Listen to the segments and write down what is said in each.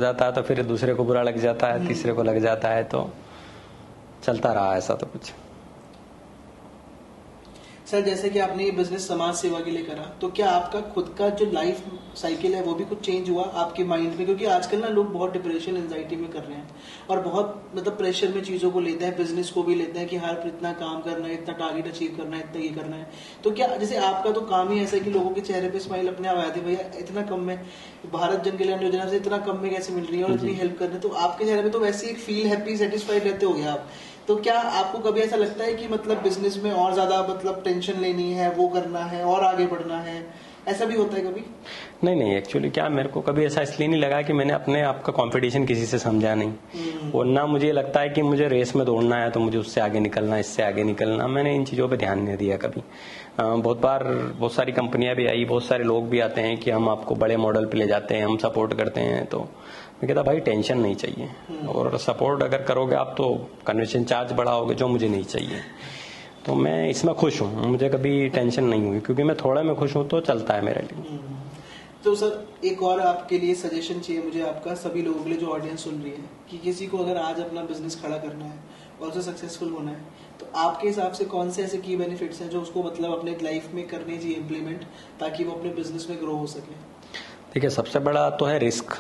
जाता है तो फिर दूसरे को बुरा लग जाता है, तीसरे को लग जाता है, तो चलता रहा ऐसा तो कुछ। सर जैसे कि आपने ये बिजनेस समाज सेवा के लिए करा, तो क्या आपका खुद का जो लाइफ साइकिल है वो भी कुछ चेंज हुआ आपके माइंड में? क्योंकि आजकल ना लोग बहुत डिप्रेशन एंजाइटी में कर रहे हैं और बहुत मतलब प्रेशर में चीजों को लेते हैं, बिजनेस को भी लेते हैं कि हर इतना काम करना है, इतना टारगेट अचीव करना है, इतना ये करना है। तो क्या जैसे आपका तो काम ही ऐसा है कि लोगों के चेहरे पे स्माइल अपने आप आती है, भैया इतना कम में भारत जन कल्याण योजना से इतना कम में कैसे मिल रही है और इतनी हेल्प कर रहे हैं, तो आपके चेहरे पे तो वैसे एक फील हैप्पी सेटिस्फाइड रहते हो गए आप। तो क्या आपको कभी ऐसा लगता है कि मतलब बिजनेस में और ज्यादा मतलब टेंशन लेनी है, वो करना है और आगे बढ़ना है, ऐसा भी होता है कभी? नहीं, एक्चुअली क्या मेरे को कभी ऐसा इसलिए नहीं लगा कि मैंने अपने आप का कंपटीशन किसी से समझा नहीं, और ना मुझे लगता है कि मुझे रेस में दौड़ना है तो मुझे उससे आगे निकलना, इससे आगे निकलना। मैंने इन चीज़ों पे ध्यान नहीं दिया कभी। बहुत बार बहुत सारी कंपनियां भी आई, बहुत सारे लोग भी आते हैं कि हम आपको बड़े मॉडल पे ले जाते हैं, हम सपोर्ट करते हैं, तो मैं कहता भाई टेंशन नहीं चाहिए, और सपोर्ट अगर करोगे आप तो कन्वेंशन चार्ज बढ़ाओगे, जो मुझे नहीं चाहिए। तो मैं इसमें खुश हूँ, मुझे कभी टेंशन नहीं हुई, क्योंकि मैं थोड़ा में खुश हूँ तो चलता है मेरे लिए। तो सर एक और आपके लिए सजेशन चाहिए मुझे आपका, सभी लोगों के लिए जो ऑडियंस सुन रही है, कि किसी को अगर आज अपना बिजनेस खड़ा करना है और उसे सक्सेसफुल होना है, तो आपके हिसाब से कौन से ऐसे की बेनिफिट्स हैं जो उसको मतलब अपने लाइफ में करने चाहिए इम्प्लीमेंट, ताकि वो अपने बिजनेस में ग्रो हो सके? देखिए, सबसे बड़ा तो है रिस्क।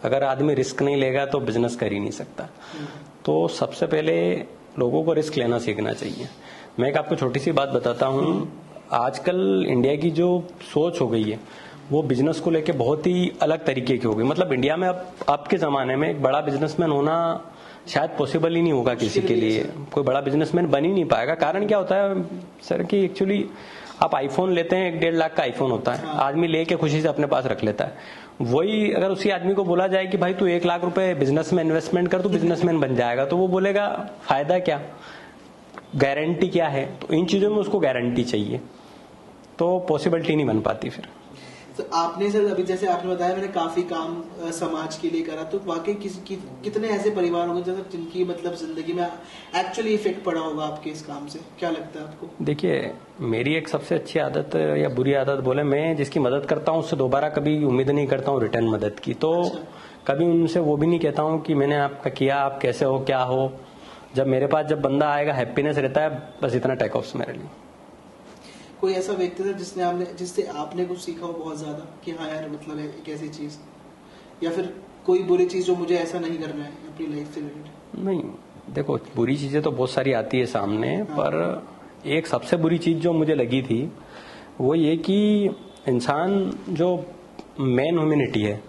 अगर आदमी रिस्क नहीं लेगा तो बिजनेस कर ही नहीं सकता। तो सबसे पहले लोगों को रिस्क लेना सीखना चाहिए। मैं एक आपको छोटी सी बात बताता हूँ। आजकल इंडिया की जो सोच हो गई है वो बिजनेस को लेके बहुत ही अलग तरीके की हो गई। मतलब इंडिया में अब आपके जमाने में एक बड़ा बिजनेसमैन होना शायद पॉसिबल ही नहीं होगा किसी के लिए। कोई बड़ा बिजनेसमैन बन ही नहीं पाएगा। कारण क्या होता है सर कि एक्चुअली आप आईफोन लेते हैं, 1.5 लाख का आईफोन होता है, आदमी लेके खुशी से अपने पास रख लेता है। वही अगर उसी आदमी को बोला जाए कि भाई तू 1 लाख रुपए बिजनेस में इन्वेस्टमेंट कर, तो बिजनेसमैन बन जाएगा, तो वो बोलेगा फायदा क्या, गारंटी क्या है? तो इन चीजों में उसको गारंटी चाहिए, तो पॉसिबिलिटी नहीं बन पाती फिर। तो आपने सर अभी जैसे आपने बताया मैंने काफी काम समाज के लिए करा, तो वाकई कितने ऐसे परिवार होंगे जैसे जिनकी मतलब जिंदगी में एक्चुअली इफेक्ट पड़ा होगा आपके इस काम से? क्या लगता है आपको? देखिए, मेरी एक सबसे अच्छी आदत या बुरी आदत बोले, मैं जिसकी मदद करता हूँ उससे दोबारा कभी उम्मीद नहीं करता हूँ रिटर्न मदद की। तो कभी उनसे वो भी नहीं कहता हूँ कि मैंने आपका किया, आप कैसे हो, क्या हो। जब मेरे पास जब बंदा आएगा हैप्पीनेस रहता है, बस इतना टेक ऑफ मेरे लिए। कोई ऐसा व्यक्ति था जिससे आपने कुछ सीखा हो बहुत ज्यादा कि हाँ यार मतलब एक ऐसी चीज, या फिर कोई बुरी चीज जो मुझे ऐसा नहीं करना है अपनी लाइफ से रिलेटेड? नहीं, देखो बुरी चीजें तो बहुत सारी आती है सामने। पर एक सबसे बुरी चीज जो मुझे लगी थी वो ये कि इंसान जो मैन ह्यूमैनिटी है,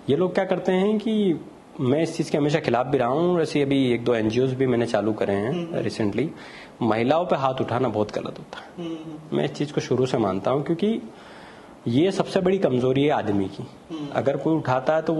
ये लोग क्या करते हैं कि मैं इस चीज के हमेशा खिलाफ भी रहा हूँ। ऐसे अभी 1-2 एनजीओज भी मैंने चालू करे हैं रिसेंटली। महिलाओं पे हाथ उठाना बहुत गलत होता है। मैं इस चीज को शुरू से मानता हूँ, क्योंकि ये सबसे बड़ी कमजोरी है आदमी की। अगर कोई उठाता है तो वो